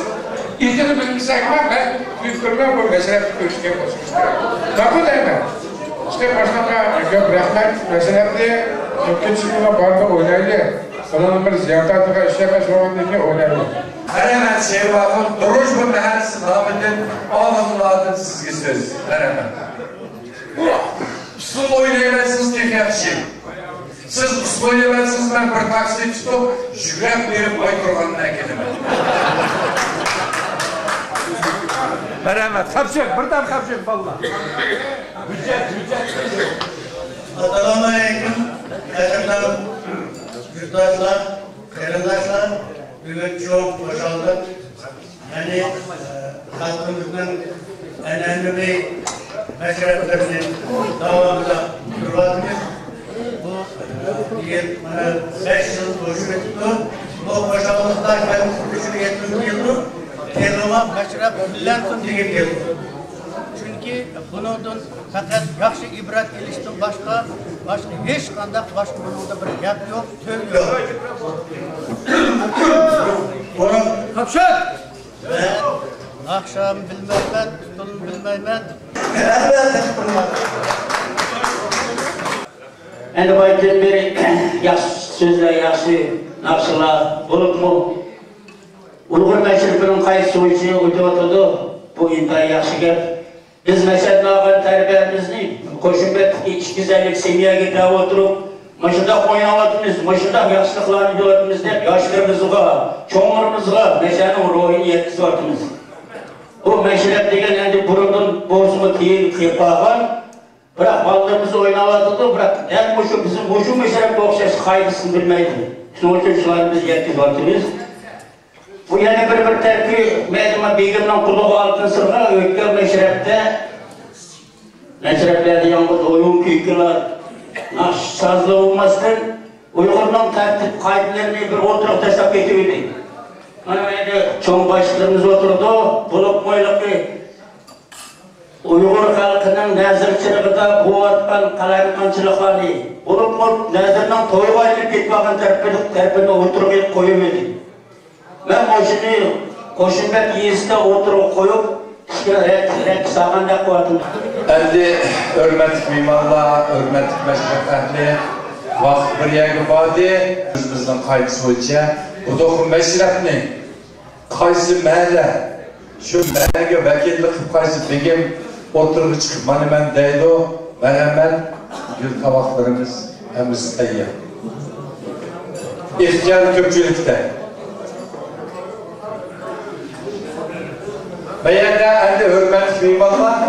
İlkini bilmişsek var, ben büyük kurma bu meşrep görüşmeye koşmuştum. Kapı değil mi? İşte başına köp rahmet, meşrepli mümkünçülüğüne barda oynaylı. Onun bir ziyaretle işleme sorundaki oynaylı. Hemen Sevab'ın Duruşma Mahallesi namının ağlamlardan sizge söz. Hemen. Siz oynayamazsınız diye yapışım. Siz usul oynayamazsınız, ben bir taksi tutup jürek verip oynayacağım ekidime. Merhamet, kapşın, buradan kapşın valla. Hüccet. Assalamu Aleyküm. Efendim, yurttaşlar, kardeşler, bugün çok hoş olduk. Yani halkımızın önemli bir meşreplerinin devamında durmadığımız bu yıl 5 yıl boşuna tuttu. Bu boşalmışlar ben düşünü getirdim. Kelime meşrep milletun diye geldi. Çünkü bunun fakat yaxşı ibret ilişkin başka hiç kandak başka bunun bir gap yok, tüm yok. Bunun kapşak. Ben akşam bilmeymen, tutun bilmeymen. Endi baytdan beri yaxshi so'zlar, yaxshi narsalar bo'libmi? Ulug'ur meşrepining qaysi o'yishini o'tyotdi. Bu intayin yaxshi gap. Biz meşrepni olgan tarbiyamizni qo'shimcha 250 semiyaga da'vo o'tirib, mana shunday o'ynayapmiz, mana shunday yaxshiliklarni qilyapmiz deb yoshlarimizga, cho'ng'irimizga meşrening ruhini yetkazayapmiz. Bu meşrep degan endi burundan bo'lsa keyin qilib biroq bolalarimiz o'ynayapti, biroq ham bizim bu meşrepga o'xshash qayg'isini bilmaydi. Shuning uchun shularni biz yetkazayapmiz. Bu yana bir tarafı Medima Begim'nin kulağı altın sırğa öykü meşreplerde yalnız oyun kuykular sazlı olmasın Uygur'un tertip kayıtlarını bir oturup taşlap getirdi. Hani çoğun başlarımız oturdu, bulup boyluqı Uygur halkının nazırçılığında bu atkan kalaymançılıklarını bulup nazırının toyu bayılıp gitmağın terpini oturup koyuyordu. Ben boşunu koşunbek yiyisinde oturup koyup renk sağanda koydum. Endi hürmetli mimarlar, hürmetli meşrep ehli, vaqt bir yerga bordi. Bizning qaysi bo'yicha bu to'g'ri meşrepni qaysi mahalla shu mahallaga vakillik qilib qaysi begim o'tirib chiqib mana men deydi, marhamat gul tovoqlarimiz hammasi tayyor. İhtiyar ko'pchilikda Meyende endi hürmetli mimarlar,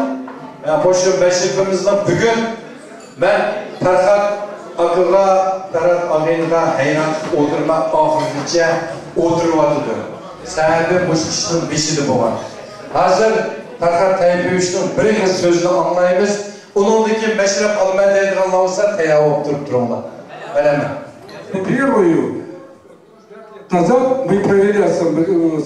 boşu meşrepimizden bugün ben Ferhat Akıl'a, Ferhat Ağay'la hayran oturma ahirlice oturmadıdır. Sebebi bu kişinin beşidi bu var. Hazır Ferhat Tayyip'in birinci sözünü anlayımız, onundaki meşrep almaya deydiğin olsa teyav oturup durumda. Öyle mi? Первую назад мы провели ассамблею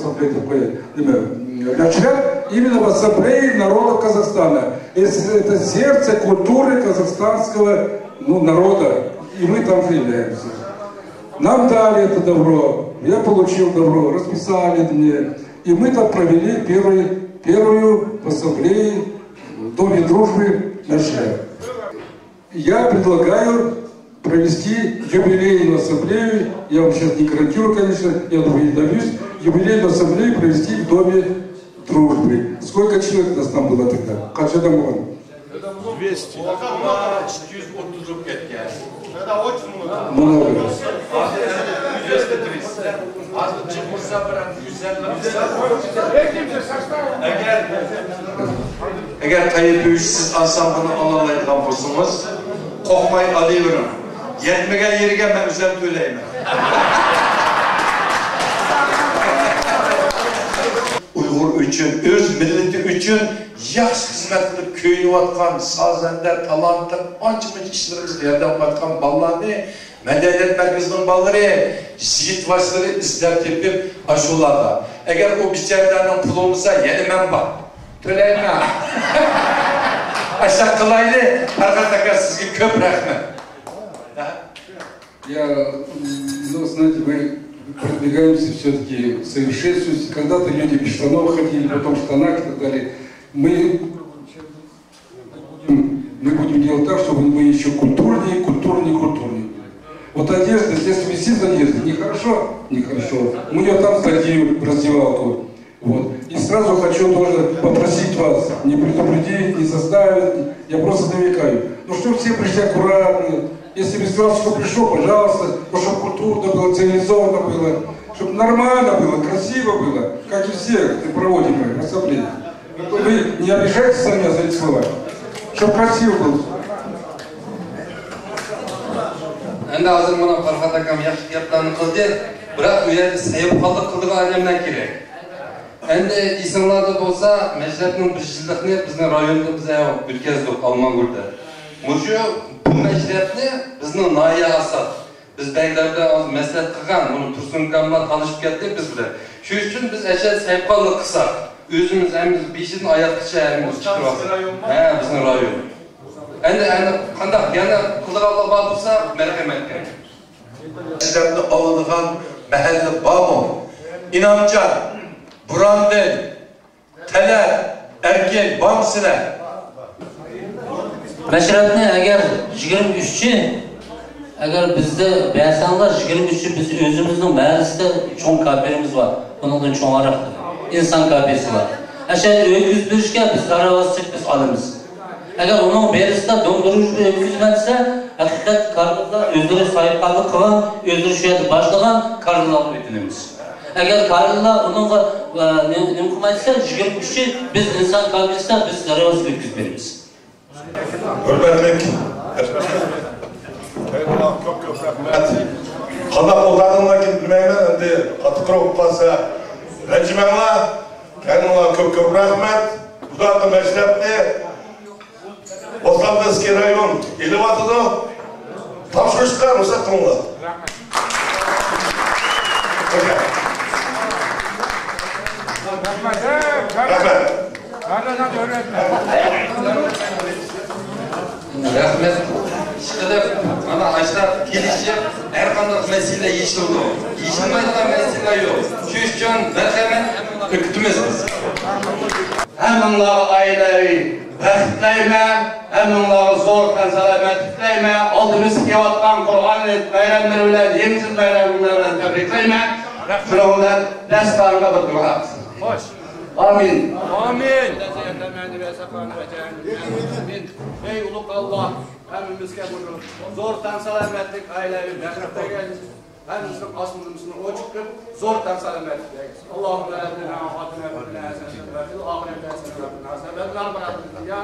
Начать именно в ассамблее народа Казахстана. Это сердце культуры казахстанского народа, и мы там являемся. Нам дали это добро, я получил добро, расписали мне, и мы там провели первую в ассамблее в Доме дружбы Начать. Я предлагаю провести юбилейную ассамблею, я вам сейчас не гарантирую, конечно, я думаю, не добьюсь, юбилейную ассамблею провести в Доме дружбы. Сколько человек у нас там было тогда? Каждый домой? 200. Это очень много. Много. 230. Eğer Tayyip siz ansamblını alalaydıgan bolsanız, korkmay alıyorum. Yetmegen yerigen ben üzerine öyleyim. Uygur üçün, öz milleti üçün yaxşı hizmet qilib köynüyatkan, sazender, talantlı, anca-munca işlerimiz yerden batkan ballarını, Medeniyet Merkezi'nin balları, yiğit başları izler tepip aşularda. Eğer o biçerlerden pulumuza yeni men bak. Töleyim ya. Aşağı kılaylı, arkadaşlar sizge köp rahmet. Я, ну, знаете, мы продвигаемся все-таки, совершенствуемся. Когда-то люди без штанов ходили, потом в штанах и так далее. Мы будем делать так, чтобы мы еще культурнее. Вот одежда, если висит одежда, нехорошо, мы ее там сдадим в раздевалку. Вот. И сразу хочу тоже попросить вас, не предупредить, не заставить, я просто намекаю. Ну, чтобы все пришли аккуратно, если без вас кто пришел, пожалуйста, чтобы культурно было, цивилизованно было, чтобы нормально было, красиво было, как и все проводим ассамблеи. Вы не обижайтесь на меня за эти слова, чтобы красиво было. Endi hozir mana Farhod akam yaxshi gaplarni qildi, biroq u yerda sayib qoldi qildigan odamlar kerak. Endi esinglarda bo'lsa, majlisning 1 yillikni bizning rayonda biz o'tkazdik Almangurda. Mushu bu majlisni bizning Noya Asad, biz beylar bilan hozir maslahat qilgan, buni Tursun akamlar tanishib ketdik biz bilan. Shu uchun biz ashad sayib qoldik qilsak, o'zimiz hamimiz 5 yil oyoqcha hamimiz chiqyapmiz. Ha, bizning rayon. Endi qanday yana qildiganlar bor bo'lsa, marhamat kerak. Sizlarni oladigan mahalle bormi? İnamcan, Burandin, Talat, Erkin, bormi sizlar? Meşrepni agar 23'chi agar bizda bersanlar 23'chi biz o'zimizning mahallesida cho'ng kafemiz bor. Bundan cho'ngroq inson kafesi bor. Ashar o'tkiz berishga biz aravasiz biz olamiz. Agar onun berisida dondurucu o'tkizilsa, haqiqat karlılar o'zlari soyibqonlik qilgan, o'zlari shu yerda boshlagan karlılarni o'tinamiz. Agar karlılar uningga nima qilmaysa, 23'chi biz inson kafesida biz aravasiz o'tkizib beramiz. Hürmetlik. Çok rahmet. Qanday qo'lladinglar bilmayman, endi qattiq qilib qolsa, ranjimanglar. Kendilerine çok rahmet. Buradaki meşrepni Osmanlı'daki rayon elevatıda tavşırışka ruhsat kılınlar. Rahmet. Çıkıp ana açlar gelişip her kandak mesele yeşildi. Yeşilmeyden mesele yok. Şu için merhamet hükümetiz biz. Hemenler aileyi bəxtləyimə, həminları zorqan sələmətləyimə, aldığımız kevatdan Qur'an bayramları ilə, yemisiz bayramlarla təbrikləyimə, şurağından dəstlarına bir dua etsin. Hoş. Amin. Amin. Ey uluk Allah, həmimizə bunu zorqan sələmətlik aileyi bəxtləyə Hemimizin asmımızın o çıkıp zordan salametlik eylesin. Allahümme eline afatine ve fil hasenine ve fil ahirete hasenine ve fil hasenine ve fil ahirete ya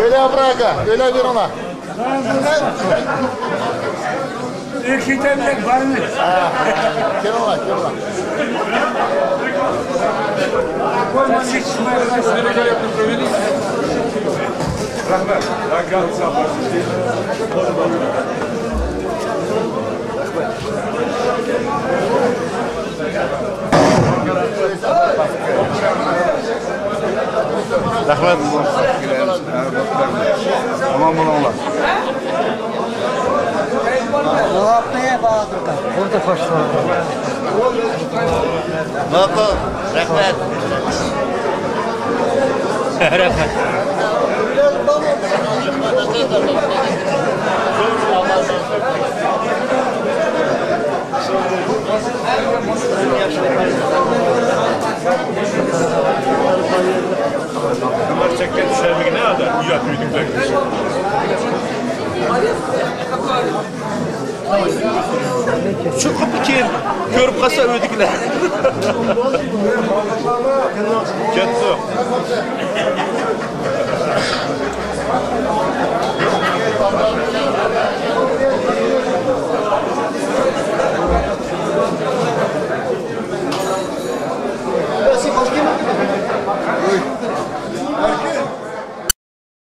Öyle bırak, öyle bir ona. Ekşitemlik var mı? Gel ona, gel ona. Rahmet. Rahmet. Aman bulunlar. Cevapneye Bahadır'da. Burada koştular. Baba, rahmet. Rahmet. Bunlar çekken düşermek ne kadar? Uyat büyüdükler. Şu kapı kim? Görüp kalsa ödükler. Ketsu.